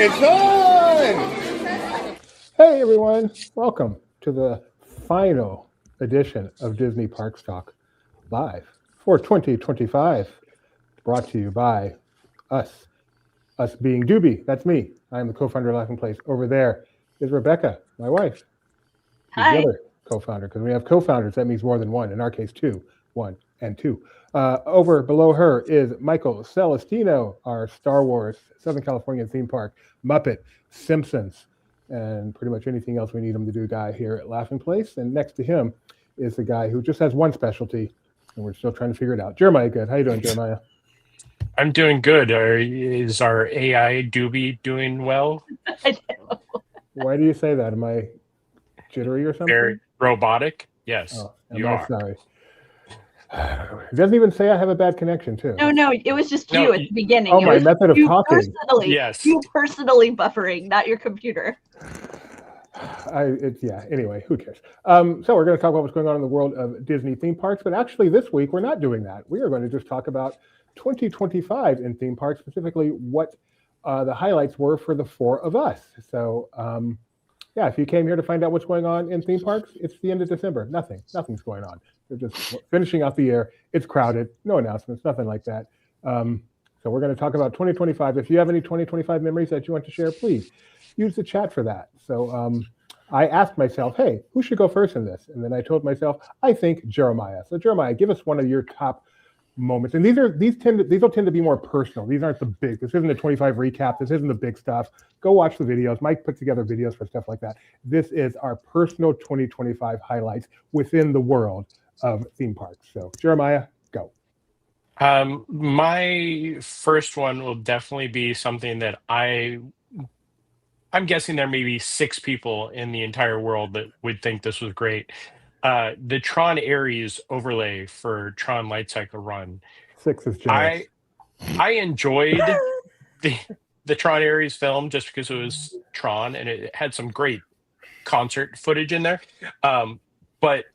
It's on! Hey everyone, welcome to the final edition of Disney Parks Talk live for 2025, brought to you by us being Doobie. That's me. I am the co-founder of Laughing Place. Over there is Rebecca, my wife. Hi. The other co-founder, because we have co-founders, that means more than one. In our case, two, one and two. Over below her is Michael Celestino, our Star Wars Southern California theme park, Muppet, Simpsons, and pretty much anything else we need him to do guy here at Laughing Place. And next to him is the guy who just has one specialty, and we're still trying to figure it out. Jeremiah Good. How you doing, Jeremiah? I'm doing good. Is our AI Doobie doing well? I know. Why do you say that? Am I jittery or something? Very robotic? Yes, Oh, you am I are. sorry. It doesn't even say I have a bad connection, too. No, it was just you No, at the beginning. Oh, It my was method of you talking. Personally, Yes. You personally buffering, not your computer. Anyway, who cares? So we're going to talk about what's going on in the world of Disney theme parks, but actually this week we're not doing that. We are going to just talk about 2025 in theme parks, specifically what the highlights were for the four of us. So if you came here to find out what's going on in theme parks, it's the end of December. Nothing's going on. They're just finishing out the year. It's crowded. No announcements, nothing like that. So we're going to talk about 2025. If you have any 2025 memories that you want to share, please use the chat for that. So I asked myself, hey, who should go first in this? And then I told myself, I think Jeremiah. So Jeremiah, give us one of your top moments. And these will tend to be more personal. These aren't the big. This isn't a 25 recap. This isn't the big stuff. Go watch the videos. Mike put together videos for stuff like that. This is our personal 2025 highlights within the world of theme parks. So Jeremiah, go. My first one will definitely be something that I'm guessing there may be 6 people in the entire world that would think this was great. The Tron Aries overlay for Tron Light Cycle Run. 6 is generous. I enjoyed the Tron Aries film just because it was Tron and it had some great concert footage in there. But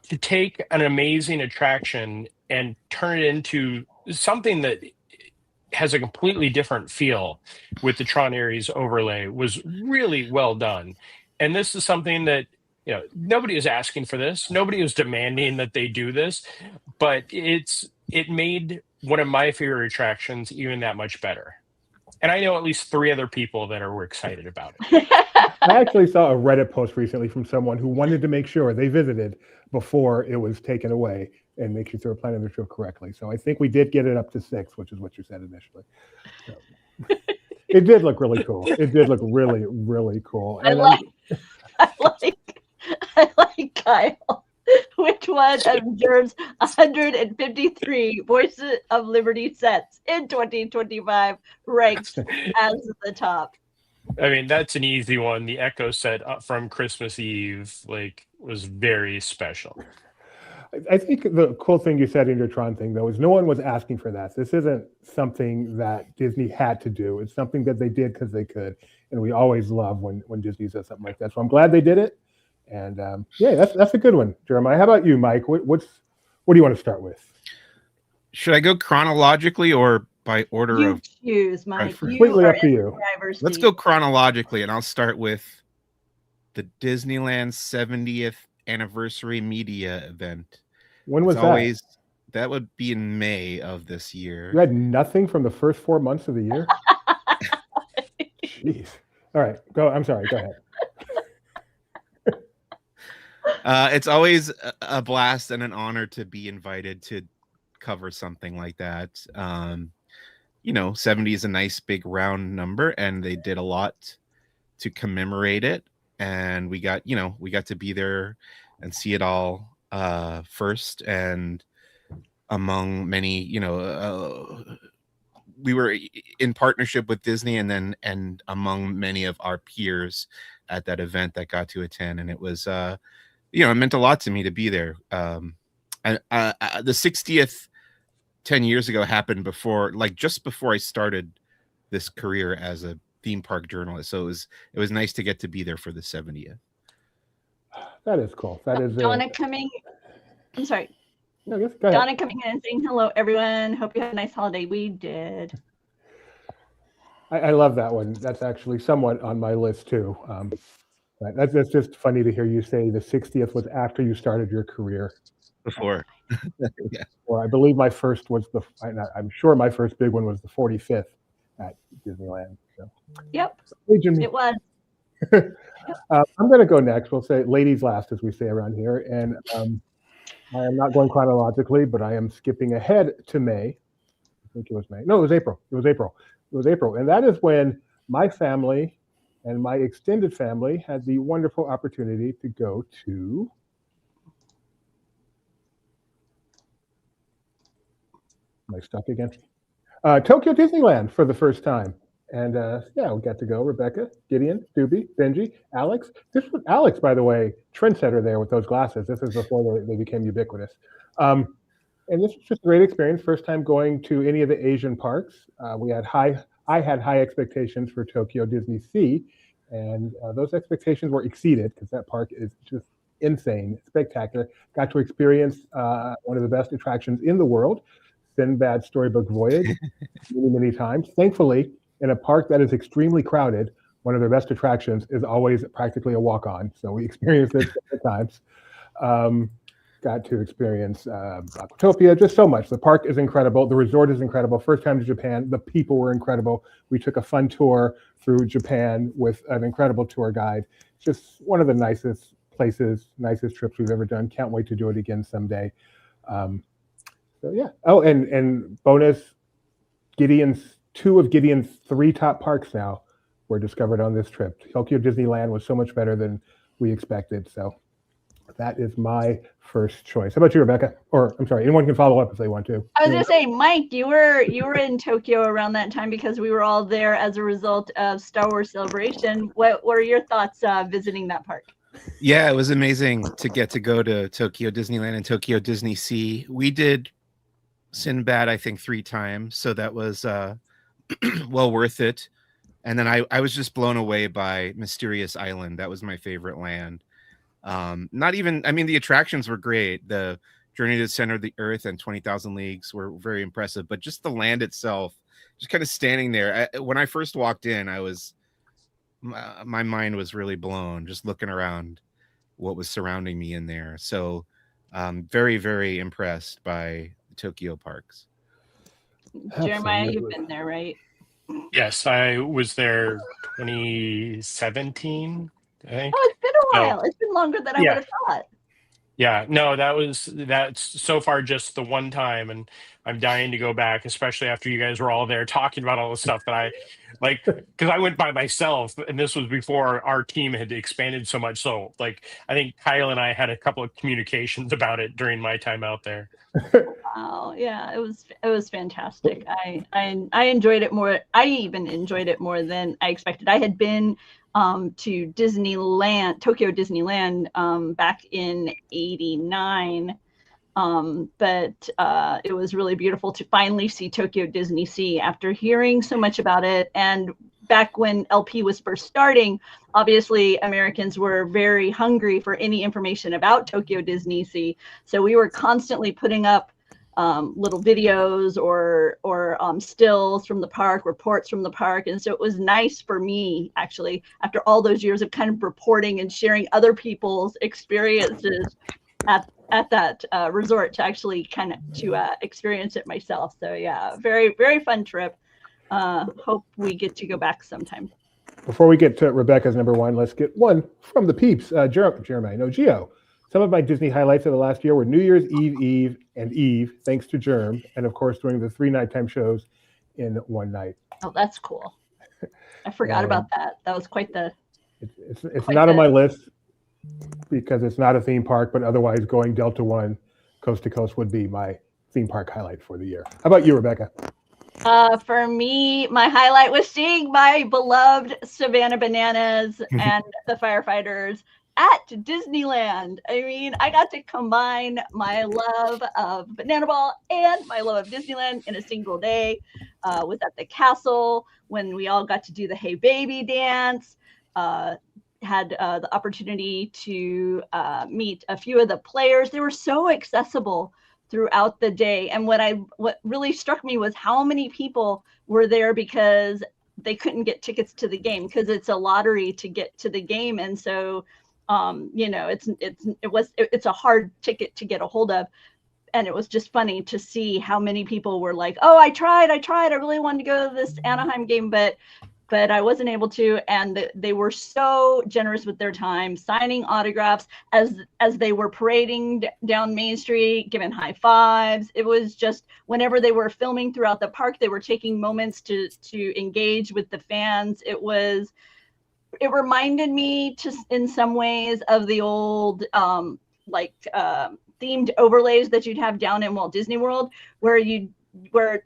to take an amazing attraction and turn it into something that has a completely different feel with the Tron Aries overlay was really well done. And this is something that, nobody is asking for this. Nobody is demanding that they do this, but it made one of my favorite attractions even that much better. And I know at least 3 other people that are excited about it. I actually saw a Reddit post recently from someone who wanted to make sure they visited before it was taken away and make sure they were planning their trip correctly. So I think we did get it up to 6, which is what you said initially. So, it did look really cool. It did look really, really cool. I like Kyle. Which one of Jerm's 153 Voices of Liberty sets in 2025 ranks as the top? I mean, that's an easy one. The Echo set from Christmas Eve was very special. I think the cool thing you said in your Tron thing, though, is no one was asking for that. This isn't something that Disney had to do. It's something that they did because they could. And we always love when Disney does something like that. So I'm glad they did it. And that's a good one, Jeremiah. How about you, Mike? What do you want to start with? Should I go chronologically or by order You of choose, Mike. Completely up to you. Let's go chronologically, and I'll start with the Disneyland 70th anniversary media event. When was that? That would be in May of this year. You had nothing from the first 4 months of the year? Jeez. All right, go. I'm sorry. Go ahead. It's always a blast and an honor to be invited to cover something like that. 70 is a nice big round number, and they did a lot to commemorate it. And we got to be there and see it all first. And among many, we were in partnership with Disney, and among many of our peers at that event that got to attend, and it was it meant a lot to me to be there. And the 60th 10 years ago happened just before I started this career as a theme park journalist. So it was nice to get to be there for the 70th. That is cool. That is Donna coming. I'm sorry. No, go ahead. Donna coming in and saying hello, everyone. Hope you had a nice holiday. We did. I love that one. That's actually somewhat on my list too. But that's just funny to hear you say the 60th was after you started your career. Before. Or I believe my first was I'm sure my first big one was the 45th at Disneyland. So. Yep, Aging me. it was. I'm going to go next. We'll say ladies last, as we say around here. And I am not going chronologically, but I am skipping ahead to May. I think it was May. No, it was April. It was April. It was April. And that is when my family and my extended family had the wonderful opportunity to go to Am I stuck again? Tokyo Disneyland for the first time. And yeah, we got to go. Rebecca, Gideon, Doobie, Benji, Alex. This was Alex, by the way, trendsetter there with those glasses. This is before they became ubiquitous. And this was just a great experience. First time going to any of the Asian parks. I had high expectations for Tokyo Disney Sea, and those expectations were exceeded because that park is just insane, spectacular. Got to experience one of the best attractions in the world, Sinbad's Storybook Voyage, many times. Thankfully, in a park that is extremely crowded, one of their best attractions is always practically a walk-on. So we experienced it several times. Got to experience Aquatopia, just so much. The park is incredible. The resort is incredible. First time to Japan. The people were incredible. We took a fun tour through Japan with an incredible tour guide. Just one of the nicest places, nicest trips we've ever done. Can't wait to do it again someday. So yeah. Oh, and bonus, two of Gideon's 3 top parks now were discovered on this trip. Tokyo Disneyland was so much better than we expected. So that is my first choice. How about you, Rebecca? Or I'm sorry, anyone can follow up if they want to. I was gonna say, Mike, you were in Tokyo around that time because we were all there as a result of Star Wars Celebration. What were your thoughts visiting that park? Yeah, it was amazing to get to go to Tokyo Disneyland and Tokyo Disney Sea. We did Sinbad, I think, 3 times, so that was well worth it. And then I was just blown away by Mysterious Island. That was my favorite land. Not even, I mean, the attractions were great. The Journey to the Center of the Earth and 20,000 Leagues were very impressive, but just the land itself, just kind of standing there. When I first walked in, my mind was really blown just looking around what was surrounding me in there. So very, very impressed by the Tokyo parks. Jeremiah, you've been there, right? Yes, I was there 2017, I think. Oh, it's been a while. It's been longer than I would have thought. Yeah, no, that's so far just the one time, and I'm dying to go back, especially after you guys were all there talking about all the stuff that I like, because I went by myself, and this was before our team had expanded so much. So, like, I think Kyle and I had a couple of communications about it during my time out there. Wow, yeah, it was fantastic. I enjoyed it more. I even enjoyed it more than I expected. I had been to Disneyland, Tokyo Disneyland, back in '89, but it was really beautiful to finally see Tokyo Disney Sea after hearing so much about it. And back when LP was first starting, obviously Americans were very hungry for any information about Tokyo Disney Sea, so we were constantly putting up little videos or stills from the park, reports from the park. And so it was nice for me, actually, after all those years of kind of reporting and sharing other people's experiences at that resort, to actually kind of experience it myself. So yeah, very, very fun trip. Hope we get to go back sometime. Before we get to Rebecca's number 1, let's get one from the peeps. Jeremiah, no, Gio. Some of my Disney highlights of the last year were New Year's Eve, thanks to Germ, and of course doing the 3 nighttime shows in one night. Oh, that's cool. I forgot about that. That was quite the. It's not on my list because it's not a theme park, but otherwise going Delta One, coast to coast would be my theme park highlight for the year. How about you, Rebecca? For me, my highlight was seeing my beloved Savannah Bananas and the firefighters at Disneyland. I mean, I got to combine my love of Banana Ball and my love of Disneyland in a single day. Was at the castle when we all got to do the Hey Baby dance. Had the opportunity to meet a few of the players. They were so accessible throughout the day. And what really struck me was how many people were there, because they couldn't get tickets to the game because it's a lottery to get to the game, and so you know, it's a hard ticket to get a hold of. And it was just funny to see how many people were like, oh, I tried, I really wanted to go to this Anaheim game, but I wasn't able to. And they were so generous with their time, signing autographs as they were parading down Main Street, giving high fives. It was just, whenever they were filming throughout the park, they were taking moments to engage with the fans. It reminded me, in some ways, of the old themed overlays that you'd have down in Walt Disney World, where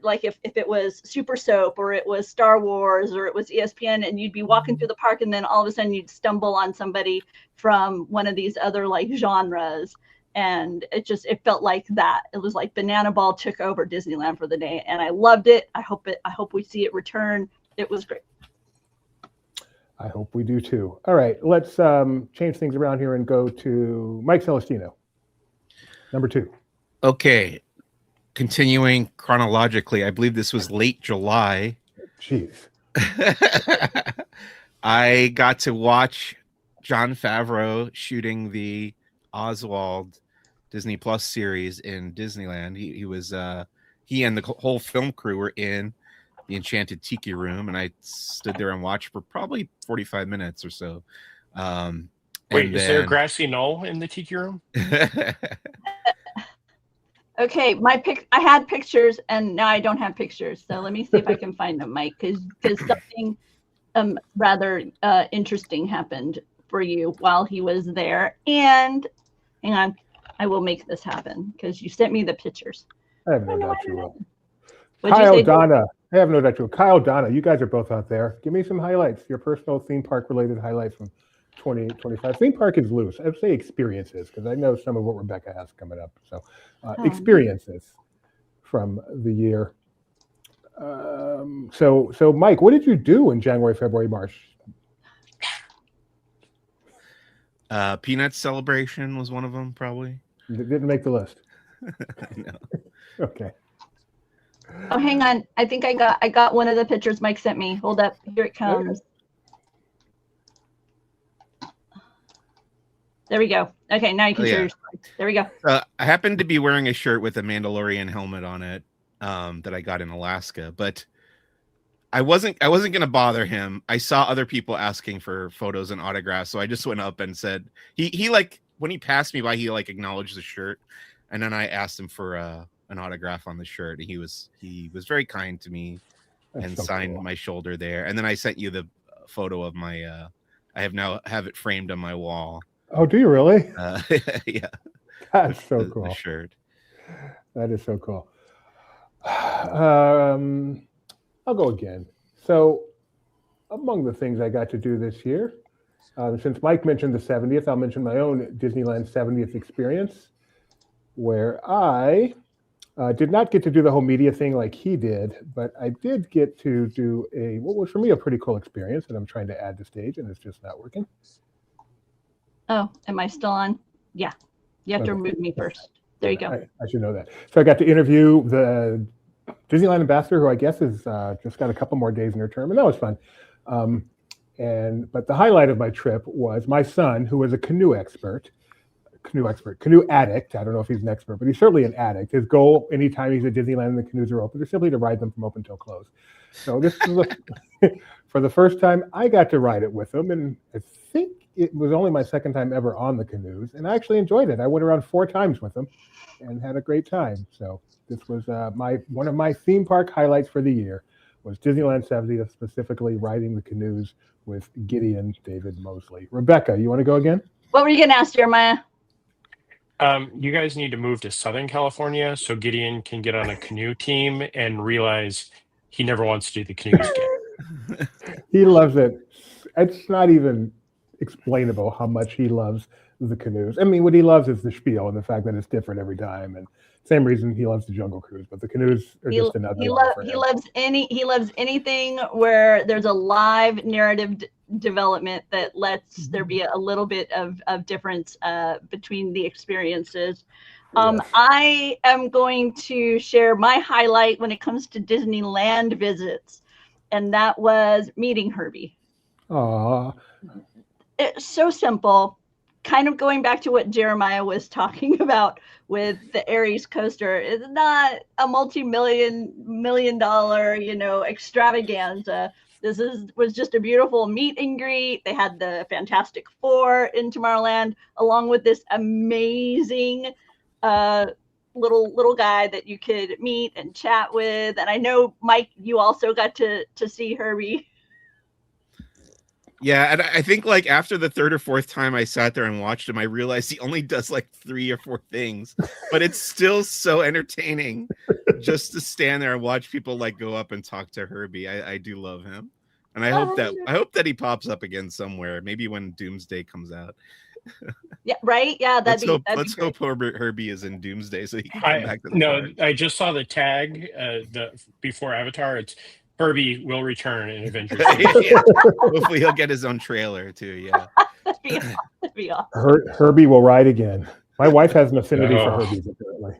like if it was Super Soap, or it was Star Wars, or it was ESPN, and you'd be walking through the park, and then all of a sudden you'd stumble on somebody from one of these other like genres, and it felt like that. It was like Banana Ball took over Disneyland for the day, and I loved it. I hope we see it return. It was great. I hope we do too. All right, let's change things around here and go to Mike Celestino, number 2. Okay, continuing chronologically, I believe this was late July. Jeez. I got to watch Jon Favreau shooting the Oswald Disney Plus series in Disneyland. He and the whole film crew were in the Enchanted Tiki Room, and I stood there and watched for probably 45 minutes or so. Wait, is there a grassy knoll in the Tiki Room? Okay, I had pictures, and now I don't have pictures. So let me see if I can find them, Mike, because something rather interesting happened for you while he was there. And hang on, I will make this happen because you sent me the pictures. I have no doubt you will. What'd Kyle you say, Donna. I have no doubt you will. Kyle Donna, you guys are both out there. Give me some highlights, your personal theme park related highlights from 2025. Theme park is loose. I'd say experiences, because I know some of what Rebecca has coming up. So experiences from the year. So Mike, what did you do in January, February, March? Peanuts celebration was one of them, probably. It didn't make the list. No. Okay. Oh, hang on. I think I got one of the pictures Mike sent me. Hold up. Here it comes. There we go. Okay, now you can share your story. There we go. I happened to be wearing a shirt with a Mandalorian helmet on it that I got in Alaska, but I wasn't going to bother him. I saw other people asking for photos and autographs, so I just went up and said, he like, when he passed me by, he like acknowledged the shirt, and then I asked him for an autograph on the shirt. He was very kind to me. That's and so signed cool. My shoulder there. And then I sent you the photo of my I have it framed on my wall. Oh, do you really? Yeah. That's so cool. The shirt. That is so cool. I'll go again. So among the things I got to do this year, since Mike mentioned the 70th, I'll mention my own Disneyland 70th experience, where I did not get to do the whole media thing like he did, but I did get to do what was for me a pretty cool experience that I'm trying to add to stage, and it's just not working. Oh, am I still on? Yeah. You have to remove me first. There you go. I should know that. So I got to interview the Disneyland ambassador, who I guess is just got a couple more days in her term, and that was fun. But the highlight of my trip was my son, who was a canoe addict. I don't know if he's an expert, but he's certainly an addict. His goal, anytime he's at Disneyland and the canoes are open, is simply to ride them from open till close. So this is for the first time I got to ride it with him, and I think it was only my second time ever on the canoes, and I actually enjoyed it. I went around 4 times with him and had a great time. So this was one of my theme park highlights for the year was Disneyland 70th, specifically riding the canoes with Gideon David Mosley. Rebecca, you want to go again? What were you going to ask, Jeremiah? You guys need to move to Southern California so Gideon can get on a canoe team and realize he never wants to do the canoes again. He loves it. It's not even explainable how much he loves the canoes. I mean, what he loves is the spiel and the fact that it's different every time, and same reason he loves the Jungle Cruise. But the canoes are just another. He loves anything where there's a live narrative development that lets there be a little bit of difference between the experiences. Yes. I am going to share my highlight when it comes to Disneyland visits. and that was meeting Herbie. Aw. It's so simple. Kind of going back to what Jeremiah was talking about with the Aries coaster. It's not a multi-million dollar, extravaganza. This was just a beautiful meet and greet. They had the Fantastic Four in Tomorrowland, along with this amazing little guy that you could meet and chat with. And I know, Mike, you also got to see Herbie. Yeah, and I think like after the third or fourth time I sat there and watched him, I realized he only does like 3 or 4 things, but it's still so entertaining just to stand there and watch people like go up and talk to Herbie. I do love him, and I hope that he pops up again somewhere, maybe when Doomsday comes out. Yeah, right. Yeah, let's hope Herbie is in Doomsday so he can come back to the park. I just saw the tag before Avatar. It's Herbie will return in Avengers. Yeah. Hopefully he'll get his own trailer too. Yeah. That'd be awesome. Herbie will ride again. My wife has an affinity for Herbies, apparently.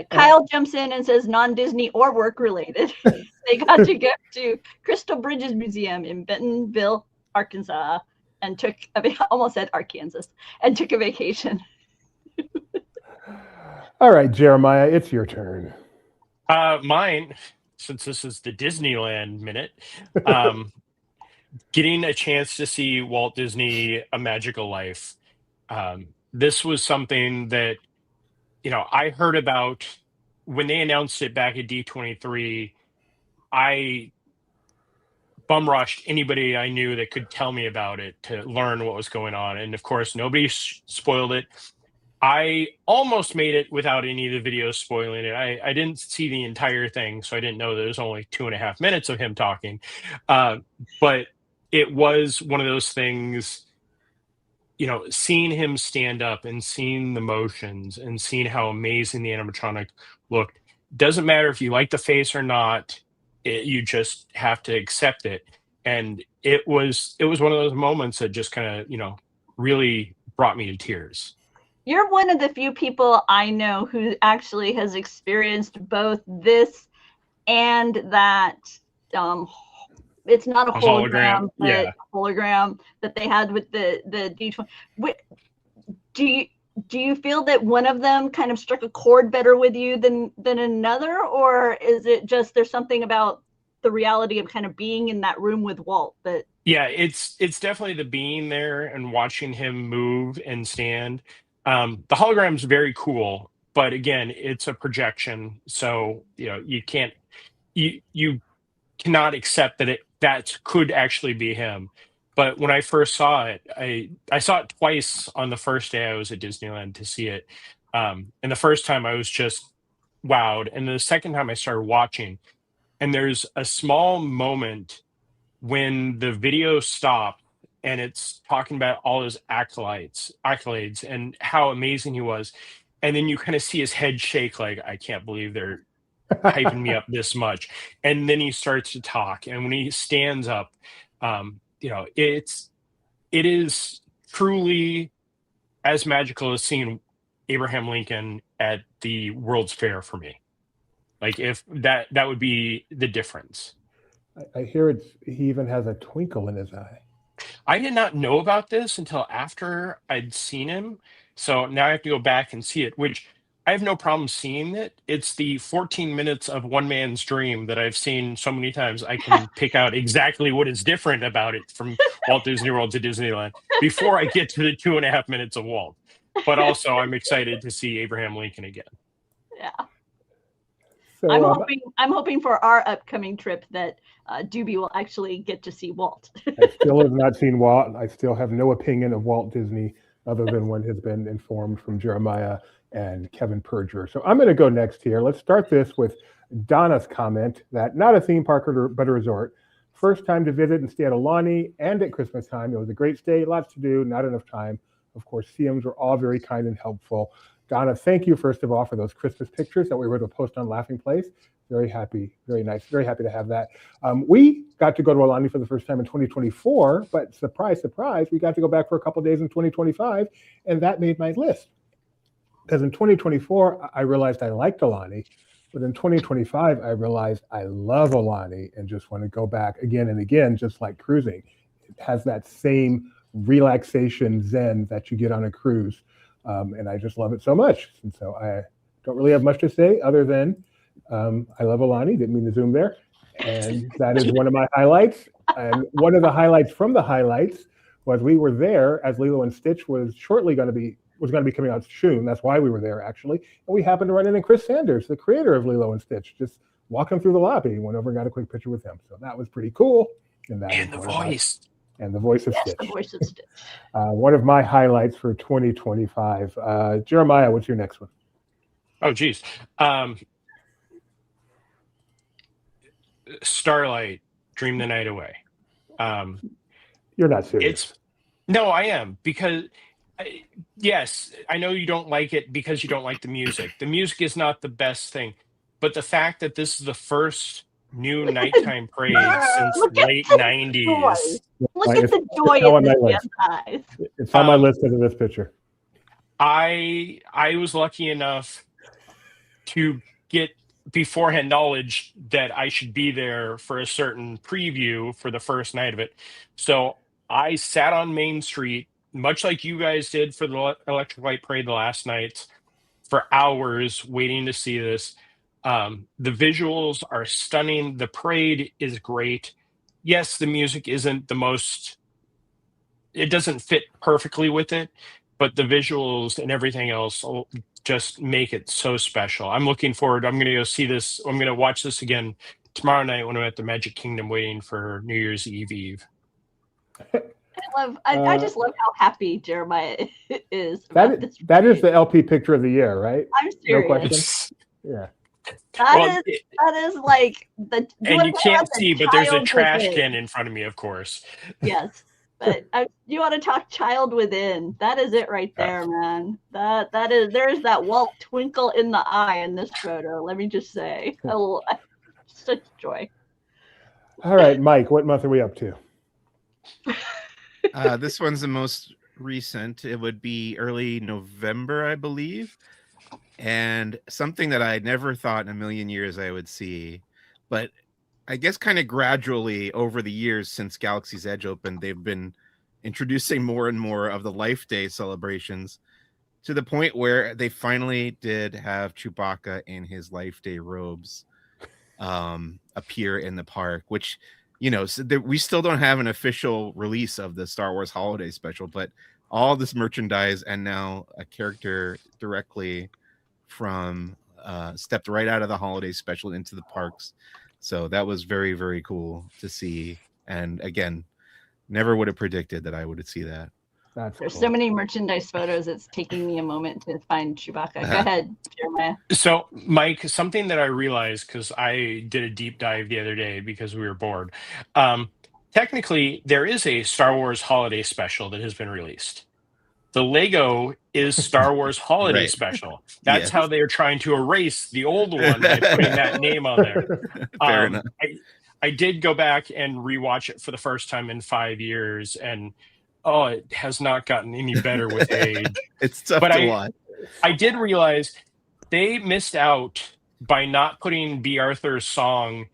Kyle jumps in and says non-Disney or work-related. They got to go to Crystal Bridges Museum in Bentonville, Arkansas, and almost said Arkansas, and took a vacation. All right, Jeremiah, it's your turn. Mine, since this is the Disneyland minute, getting a chance to see Walt Disney A Magical Life. This was something that, I heard about when they announced it back at D23. I bum rushed anybody I knew that could tell me about it to learn what was going on. And of course, nobody spoiled it. I almost made it without any of the videos spoiling it. I didn't see the entire thing, so I didn't know there was only 2.5 minutes of him talking. But it was one of those things, seeing him stand up and seeing the motions and seeing how amazing the animatronic looked. Doesn't matter if you like the face or not, you just have to accept it. And it was one of those moments that just kind of, really brought me to tears. You're one of the few people I know who actually has experienced both this and that. It's not a hologram, but a hologram that they had with the D20. Do you feel that one of them kind of struck a chord better with you than another, or is it just there's something about the reality of kind of being in that room with Walt that? Yeah, it's definitely the being there and watching him move and stand. The hologram's very cool, but again, it's a projection, so you can't, you cannot accept that could actually be him. But when I first saw it, I saw it twice on the first day I was at Disneyland to see it, and the first time I was just wowed, and the second time I started watching, and there's a small moment when the video stopped. And it's talking about all his accolades and how amazing he was. And then you kind of see his head shake like, I can't believe they're hyping me up this much. And then he starts to talk. And when he stands up, it is truly as magical as seeing Abraham Lincoln at the World's Fair for me. Like if that would be the difference. I hear he even has a twinkle in his eye. I did not know about this until after I'd seen him. So now I have to go back and see it, which I have no problem seeing it. It's the 14 minutes of one man's dream that I've seen so many times. I can pick out exactly what is different about it from Walt Disney World to Disneyland before I get to the 2.5 minutes of Walt. But also I'm excited to see Abraham Lincoln again. Yeah. So, I'm hoping for our upcoming trip that Doobie will actually get to see Walt. I still have not seen Walt. I still have no opinion of Walt Disney other than what has been informed from Jeremiah and Kevin Perjurer. So I'm going to go next here. Let's start this with Donna's comment that not a theme park but a resort. First time to visit and stay at Aulani and at Christmas time. It was a great stay, lots to do, not enough time. Of course, CMs were all very kind and helpful. Donna, thank you, first of all, for those Christmas pictures that we were able to post on Laughing Place. Very happy, very nice, very happy to have that. We got to go to Aulani for the first time in 2024, but surprise, surprise, we got to go back for a couple days in 2025, and that made my list. Because in 2024, I realized I liked Aulani, But in 2025, I realized I love Aulani and just want to go back again and again, just like cruising. It has that same relaxation zen that you get on a cruise. And I just love it so much. And so I don't really have much to say other than I love Aulani. Didn't mean to zoom there. And that is one of my highlights. And one of the highlights from the highlights was we were there as Lilo and Stitch was going to be coming out soon. That's why we were there, actually. And we happened to run into Chris Sanders, the creator of Lilo and Stitch, just walking through the lobby. Went over and got a quick picture with him. So that was pretty cool. And the voice. And the voice of Stitch. The voice of Stitch. One of my highlights for 2025. Jeremiah, what's your next one? Oh, geez. Starlight, Dream the Night Away. You're not serious. No, I am, because yes, I know you don't like it because you don't like the music. The music is not the best thing, but the fact that this is the first new nighttime parade since late 90s. Look at the joy in the eyes. It's on my list of this picture. I was lucky enough to get beforehand knowledge that I should be there for a certain preview for the first night of it. So I sat on Main Street, much like you guys did for the Electric Light Parade the last night, for hours waiting to see this. The visuals are stunning. The parade is great. Yes, the music isn't the most, it doesn't fit perfectly with it, but the visuals and everything else just make it so special. I'm looking forward. I'm going to go see this. I'm going to watch this again tomorrow night when I'm at the Magic Kingdom waiting for New Year's Eve. I just love how happy Jeremiah is. That is the LP picture of the year, right? I'm serious. No question. Yeah. That is like the. And you can't see, but there's a trash can in front of me, of course. Yes. But you want to talk child within? That is it right there, man. That is, there's that Walt twinkle in the eye in this photo. Let me just say, such joy. All right, Mike, what month are we up to? This one's the most recent. It would be early November, I believe. And something that I never thought in a million years I would see, but I guess kind of gradually over the years since Galaxy's Edge opened, they've been introducing more and more of the Life Day celebrations to the point where they finally did have Chewbacca in his Life Day robes appear in the park, which, you know, we still don't have an official release of the Star Wars Holiday Special, but all this merchandise and now a character directly from stepped right out of the Holiday Special into the parks. So that was very, very cool to see. And again, never would have predicted that I would see that. There's cool. So many merchandise photos. It's taking me a moment to find Chewbacca. Go ahead, Jeremiah. So, Mike, something that I realized, because I did a deep dive the other day because we were bored. Technically, there is a Star Wars Holiday Special that has been released. The Lego is Star Wars Holiday Right. Special. That's how they're trying to erase the old one by putting that name on there. Fair enough. I did go back and rewatch it for the first time in 5 years, and it has not gotten any better with age. It's tough to watch. I did realize they missed out by not putting B. Arthur's song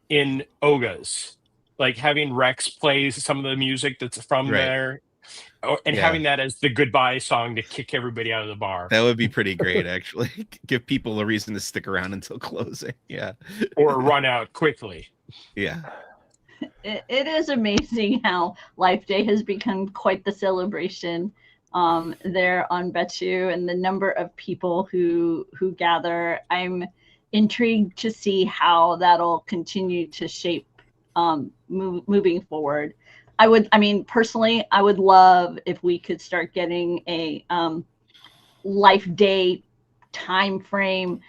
in Oga's, like having Rex play some of the music that's from there. And having that as the goodbye song to kick everybody out of the bar. That would be pretty great, actually. Give people a reason to stick around until closing. Yeah. Or run out quickly. Yeah. It is amazing how Life Day has become quite the celebration there on Batuu, and the number of people who gather. I'm intrigued to see how that'll continue to shape moving forward. Personally, I would love if we could start getting a Life Day time frame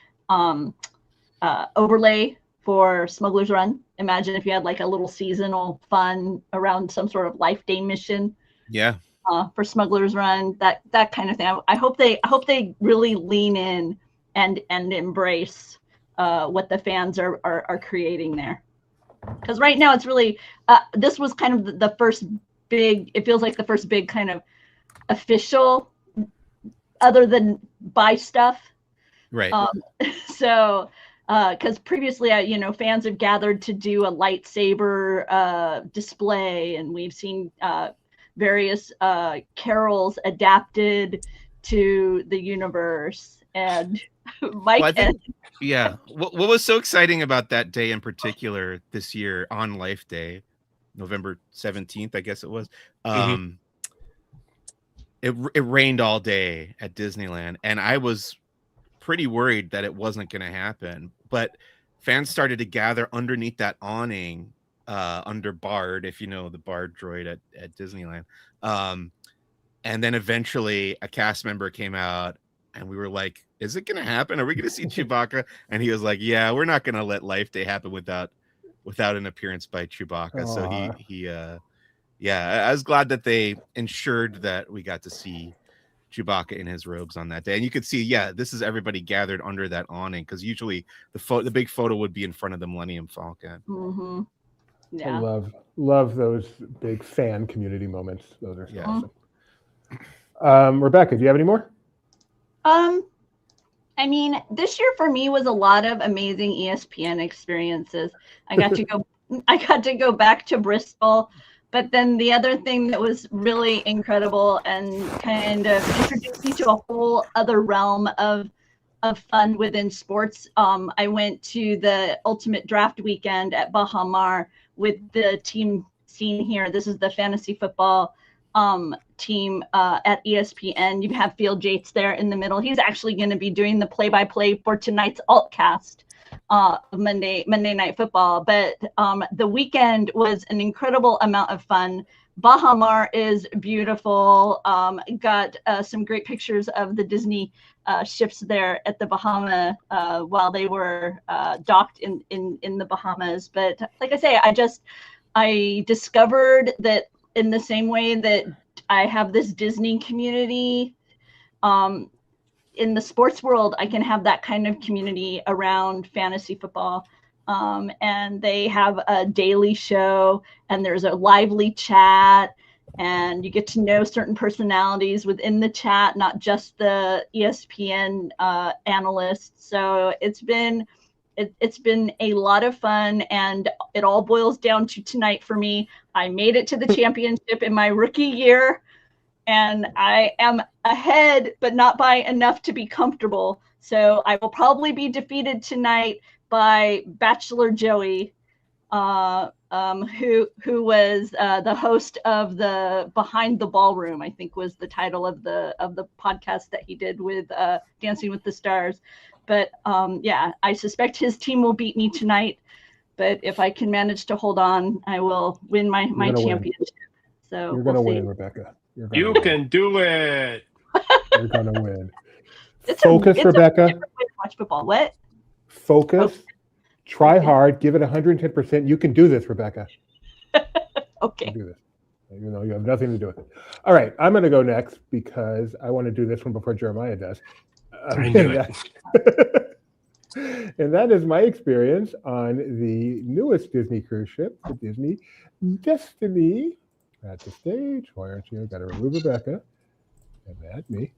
overlay for Smuggler's Run. Imagine if you had like a little seasonal fun around some sort of Life Day mission. Yeah. For Smuggler's Run, that kind of thing. I hope they really lean in and embrace what the fans are creating there. Because right now it's really this was kind of the first big, it feels like the first big kind of official, other than buy stuff, right? So because previously, fans have gathered to do a lightsaber display, and we've seen various carols adapted to the universe. And Mike, Well, I think, yeah. What was so exciting about that day in particular this year on Life Day, November 17th, I guess it was. It rained all day at Disneyland, and I was pretty worried that it wasn't going to happen. But fans started to gather underneath that awning, under Bard, if you know the Bard droid at Disneyland. And then eventually a cast member came out, and we were like, is it going to happen? Are we going to see Chewbacca? And he was like, yeah, we're not going to let Life Day happen without an appearance by Chewbacca. Aww. So yeah, I was glad that they ensured that we got to see Chewbacca in his robes on that day. And you could see, yeah, this is everybody gathered under that awning, because usually the big photo would be in front of the Millennium Falcon. Mm-hmm. Yeah. I love those big fan community moments. Those are so awesome. Rebecca, do you have any more? I mean, this year for me was a lot of amazing ESPN experiences. I got to go back to Bristol, but then the other thing that was really incredible and kind of introduced me to a whole other realm of fun within sports. I went to the Ultimate Draft Weekend at Baha Mar with the team seen here. This is the fantasy football team at ESPN. You have Field Yates there in the middle. He's actually going to be doing the play-by-play for tonight's Altcast Monday Night Football. But the weekend was an incredible amount of fun. Baha Mar is beautiful. Got some great pictures of the Disney ships there at the Bahama while they were docked in the Bahamas. But like I say, I discovered that in the same way that I have this Disney community, in the sports world, I can have that kind of community around fantasy football. And they have a daily show, and there's a lively chat, and you get to know certain personalities within the chat, not just the ESPN analysts. So it's been a lot of fun, and it all boils down to tonight for me. I made it to the championship in my rookie year, and I am ahead, but not by enough to be comfortable. So I will probably be defeated tonight by Bachelor Joey, who was the host of the Behind the Ballroom, I think was the title of the podcast that he did with Dancing with the Stars. But yeah, I suspect his team will beat me tonight. But if I can manage to hold on, I will win my championship. So you're gonna win, Rebecca. You can do it. You're gonna win. Focus, Rebecca. A different way to watch football. What? Focus. Try hard. Give it 110%. You can do this, Rebecca. Okay. You can do this, even though you have nothing to do with it. All right, I'm going to go next because I want to do this one before Jeremiah does. And that is my experience on the newest Disney cruise ship, the Disney Destiny. At the stage, why aren't you? Got to remove Rebecca. And that me.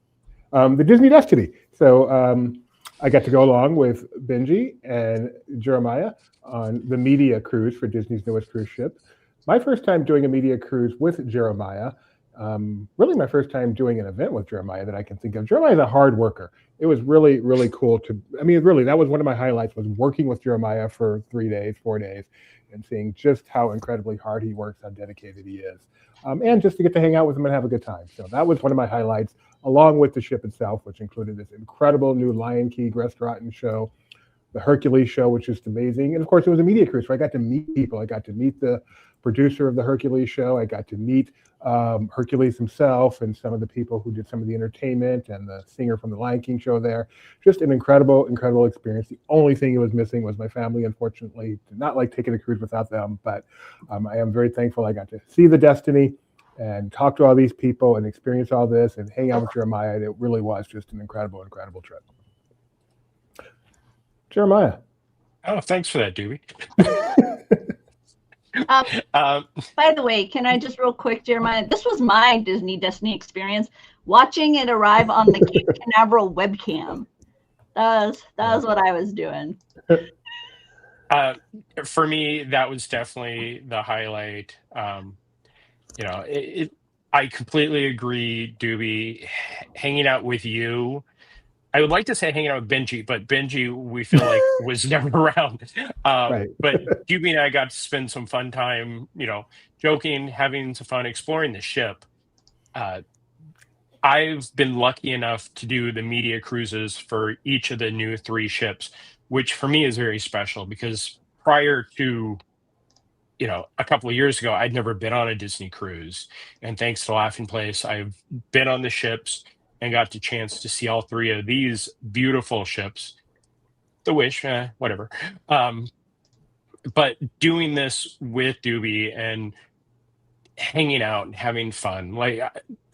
The Disney Destiny. So I got to go along with Benji and Jeremiah on the media cruise for Disney's newest cruise ship. My first time doing a media cruise with Jeremiah. Really my first time doing an event with Jeremiah that I can think of. Jeremiah's a hard worker. It was really, really cool that was one of my highlights, was working with Jeremiah for 4 days, and seeing just how incredibly hard he works, how dedicated he is. And just to get to hang out with him and have a good time. So that was one of my highlights, along with the ship itself, which included this incredible new Lion King restaurant and show, the Hercules show, which is amazing. And of course, it was a media cruise, so I got to meet people. I got to meet the producer of the Hercules show. I got to meet Hercules himself and some of the people who did some of the entertainment and the singer from the Lion King show there. Just an incredible, incredible experience. The only thing it was missing was my family, unfortunately. Did not like taking a cruise without them, but I am very thankful I got to see the Destiny and talk to all these people and experience all this and hang out with Jeremiah. It really was just an incredible, incredible trip. Jeremiah. Oh, thanks for that, Doobie. By the way, can I just real quick, Jeremiah, this was my Disney Destiny experience, watching it arrive on the Cape Canaveral webcam. That was what I was doing. For me, that was definitely the highlight. I completely agree, Doobie. Hanging out with you. I would like to say hanging out with Benji, but Benji, we feel like was never around. Right. But Doobie and I got to spend some fun time, joking, having some fun, exploring the ship. I've been lucky enough to do the media cruises for each of the new 3 ships, which for me is very special because prior to a couple of years ago, I'd never been on a Disney cruise. And thanks to Laughing Place, I've been on the ships and got the chance to see all 3 of these beautiful ships. The Wish, whatever. But doing this with Doobie and hanging out and having fun, like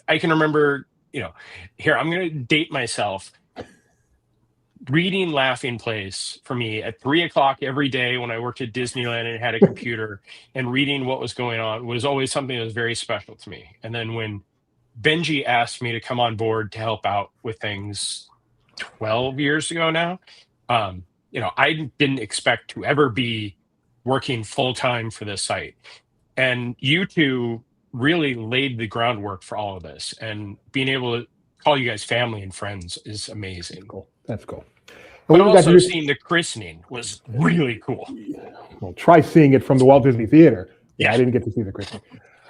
I can remember, here, I'm going to date myself. Reading Laughing Place for me at 3:00 every day when I worked at Disneyland and had a computer, and reading what was going on was always something that was very special to me. And then when Benji asked me to come on board to help out with things 12 years ago now, I didn't expect to ever be working full time for this site. And you two really laid the groundwork for all of this, and being able to call you guys family and friends is amazing. Cool. That's cool. But also seeing the christening was really cool. Well, try seeing it from the Walt Disney Theater. Yeah, I didn't get to see the christening.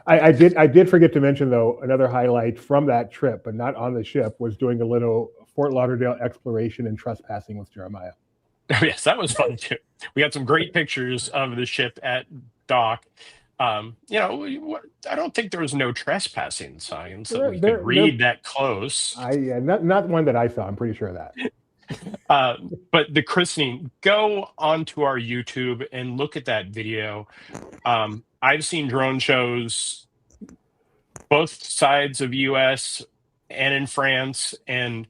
I did forget to mention, though, another highlight from that trip, but not on the ship, was doing a little Fort Lauderdale exploration and trespassing with Jeremiah. Yes, that was fun too. We got some great pictures of the ship at dock. I don't think there was no trespassing signs that we could read that close. Not one that I saw. I'm pretty sure of that. But the christening, go onto our YouTube and look at that video. I've seen drone shows both sides of US and in France, and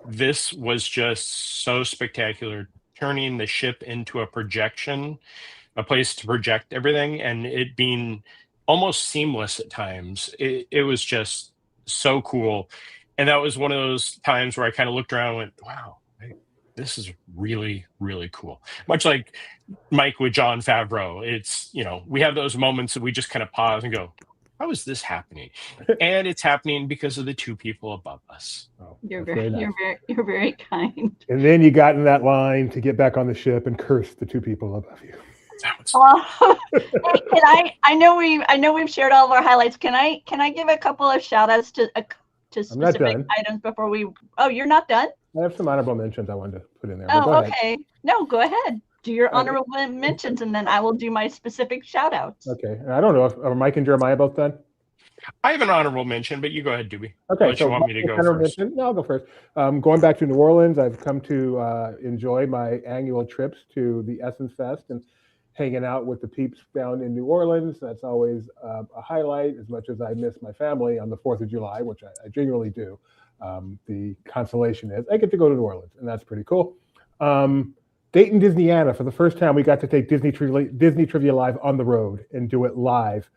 this was just so spectacular, turning the ship into a projection, a place to project everything, and it being almost seamless at times. It was just so cool. And that was one of those times where I kind of looked around and went, wow, this is really, really cool. Much like Mike with John Favreau. It's, we have those moments that we just kind of pause and go, how is this happening? And it's happening because of the 2 people above us. Oh, you're very kind. And then you got in that line to get back on the ship and curse the 2 people above you. I know we've shared all of our highlights. Can I give a couple of shout outs to specific items before we? Oh, you're not done? I have some honorable mentions I wanted to put in there. Oh, okay. No, go ahead. Do your honorable mentions, and then I will do my specific shout outs. Okay. I don't know if are Mike and Jeremiah both done? I have an honorable mention, but you go ahead, Doobie. Okay. So you want me to go first? No, I'll go first. Going back to New Orleans, I've come to enjoy my annual trips to the Essence Fest and hanging out with the peeps down in New Orleans. That's always a highlight, as much as I miss my family on the 4th of July, which I genuinely do. The consolation is I get to go to New Orleans, and that's pretty cool. Dayton, Disneyana, for the first time, we got to take Disney Trivia Live on the road and do it live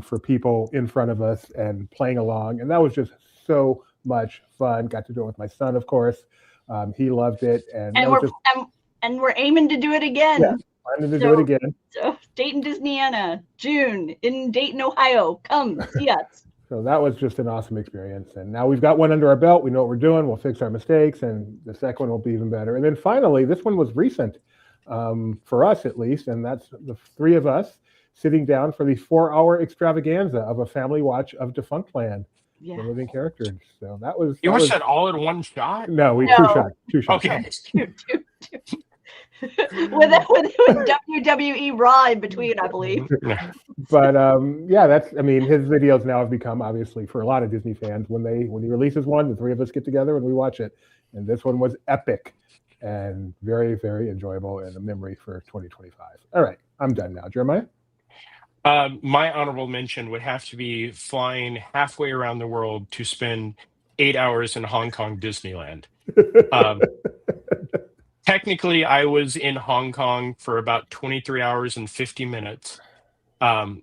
for people in front of us and playing along. And that was just so much fun. Got to do it with my son, of course. He loved it. And we're aiming to do it again. Yeah, planning to do it again. So Dayton, Disneyana, June in Dayton, Ohio. Come see us. So that was just an awesome experience. And now we've got one under our belt. We know what we're doing. We'll fix our mistakes. And the second one will be even better. And then finally, this one was recent for us, at least. And that's the 3 of us sitting down for the 4-hour extravaganza of a family watch of Defunctland. Yeah. The living characters. So that was. You watched that all in one shot? No, two shots. Okay. with WWE Raw in between, I believe. But his videos now have become, obviously, for a lot of Disney fans, when he releases one, the 3 of us get together and we watch it. And this one was epic and very, very enjoyable and a memory for 2025. All right, I'm done now. Jeremiah? My honorable mention would have to be flying halfway around the world to spend 8 hours in Hong Kong Disneyland. Technically, I was in Hong Kong for about 23 hours and 50 minutes. There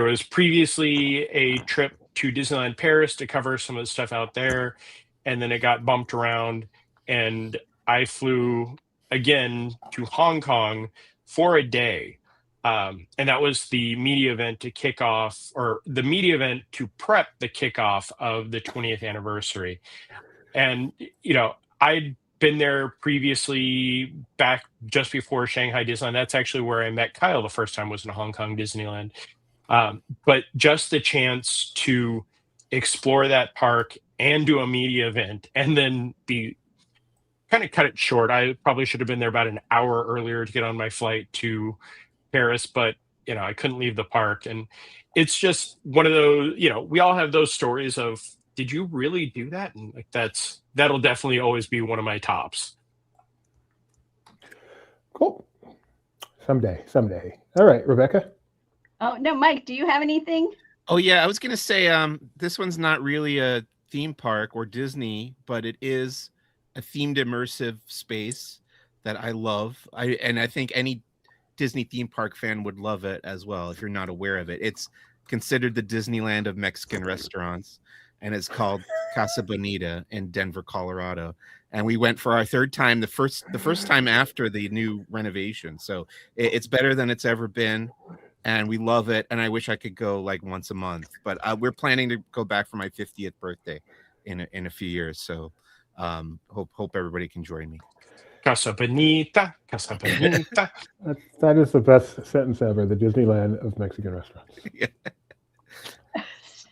was previously a trip to Disneyland Paris to cover some of the stuff out there, and then it got bumped around. and I flew again to Hong Kong for a day. And that was the media event to kick off, or the media event to prep the kickoff of the 20th anniversary. And, I'd been there previously back just before Shanghai Disneyland. That's actually where I met Kyle the first time, was in Hong Kong Disneyland. But just the chance to explore that park and do a media event and then be kind of cut it short. I probably should have been there about an hour earlier to get on my flight to Paris, but I couldn't leave the park. And it's just one of those, we all have those stories of, did you really do that? And like that'll definitely always be one of my tops. Cool. Someday. All right, Rebecca. Oh no, Mike, do you have anything? Oh yeah, I was gonna say this one's not really a theme park or Disney, but it is a themed immersive space that I love. I think any Disney theme park fan would love it as well if you're not aware of it. It's considered the Disneyland of Mexican restaurants, and it's called Casa Bonita in Denver, Colorado. And we went for our third time, the first time after the new renovation. So it's better than it's ever been, and we love it. And I wish I could go like once a month, but we're planning to go back for my 50th birthday in a few years. So hope everybody can join me. Casa Bonita, Casa Bonita. That is the best sentence ever. The Disneyland of Mexican restaurants. Yeah.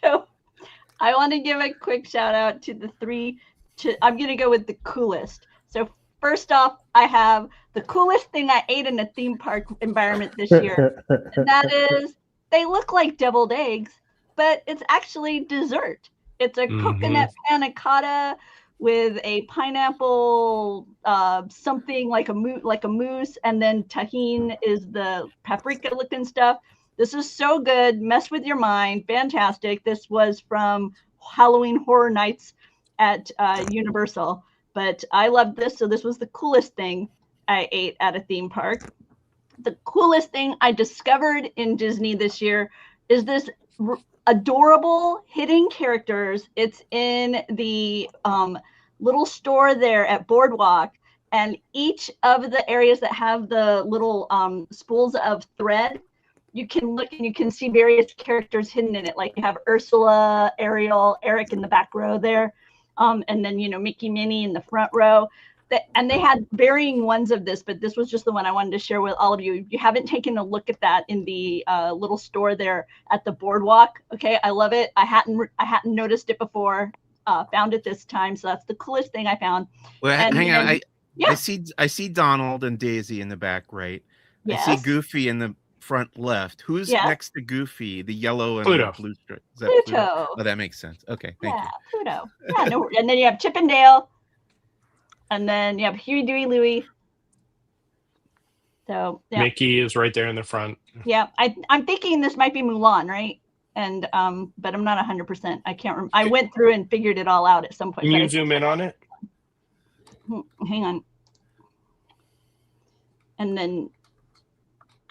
So I want to give a quick shout out to the three. I'm going to go with the coolest. So first off, I have the coolest thing I ate in a theme park environment this year. And that is, they look like deviled eggs, but it's actually dessert. It's a coconut panna cotta with a pineapple, something like a mousse, and then tahine is the paprika looking stuff. This is so good. Mess with your mind. Fantastic. This was from Halloween Horror Nights at Universal, but I loved this. So this was the coolest thing I ate at a theme park. The coolest thing I discovered in Disney this year is this adorable hidden characters. It's in the little store there at Boardwalk, and each of the areas that have the little spools of thread, you can look and you can see various characters hidden in it. Like you have Ursula, Ariel, Eric in the back row there, and then Mickey, Minnie in the front row. And they had varying ones of this, but this was just the one I wanted to share with all of you. If you haven't taken a look at that in the little store there at the Boardwalk, okay, I love it. I hadn't noticed it before. Found it this time, so that's the coolest thing I found. Well, hang on, I see Donald and Daisy in the back right. Yes. I see Goofy in the front left. Who's next to Goofy? The yellow and Pluto. The blue stripe. Is that Pluto. Oh, that makes sense. Okay, thank you. Pluto. Yeah, no, and then you have Chip and Dale, and then you have Huey, Dewey, Louie. So yeah. Mickey is right there in the front. Yeah, I'm thinking this might be Mulan, right? And but I'm not 100%. I can't remember. I went through and figured it all out at some point. Can you zoom in on it? Hang on. And then,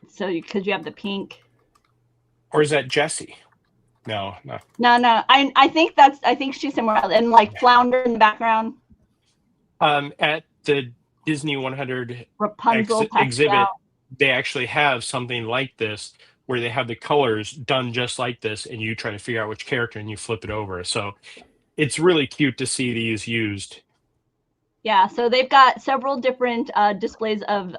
so because you have the pink. Or is that Jessie? No. I think she's somewhere else. And like Flounder in the background. At the Disney 100 Rapunzel exhibit, they actually have something like this, where they have the colors done just like this, and you try to figure out which character and you flip it over. So it's really cute to see these used. Yeah, so they've got several different displays of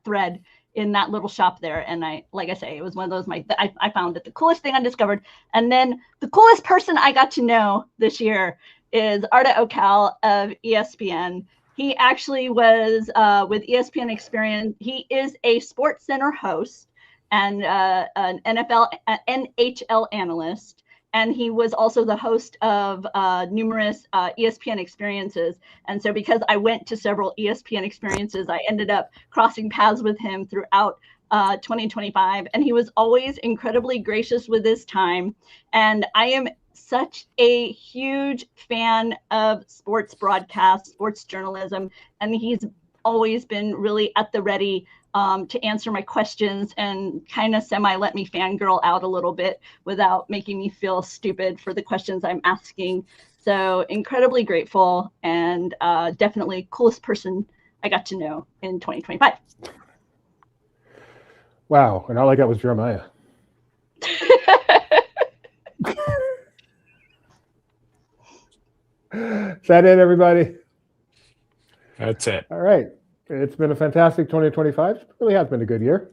thread in that little shop there. And like I say, it was one of those, I found it the coolest thing I discovered. And then the coolest person I got to know this year is Arda Ocal of ESPN. He actually was with ESPN Experience. He is a Sports Center host and an NHL analyst. And he was also the host of numerous ESPN experiences. And so because I went to several ESPN experiences, I ended up crossing paths with him throughout 2025. And he was always incredibly gracious with his time. And I am such a huge fan of sports broadcast, sports journalism. And he's always been really at the ready to answer my questions and kind of let me fangirl out a little bit without making me feel stupid for the questions I'm asking. So incredibly grateful, and definitely coolest person I got to know in 2025. Wow. And all I got was Jeremiah. Is that it, everybody? That's it. All right. It's been a fantastic 2025. It really has been a good year.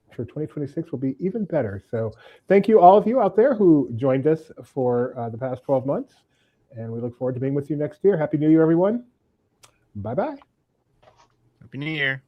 I'm sure 2026 will be even better. So thank you, all of you out there who joined us for the past 12 months. And we look forward to being with you next year. Happy New Year, everyone. Bye-bye. Happy New Year.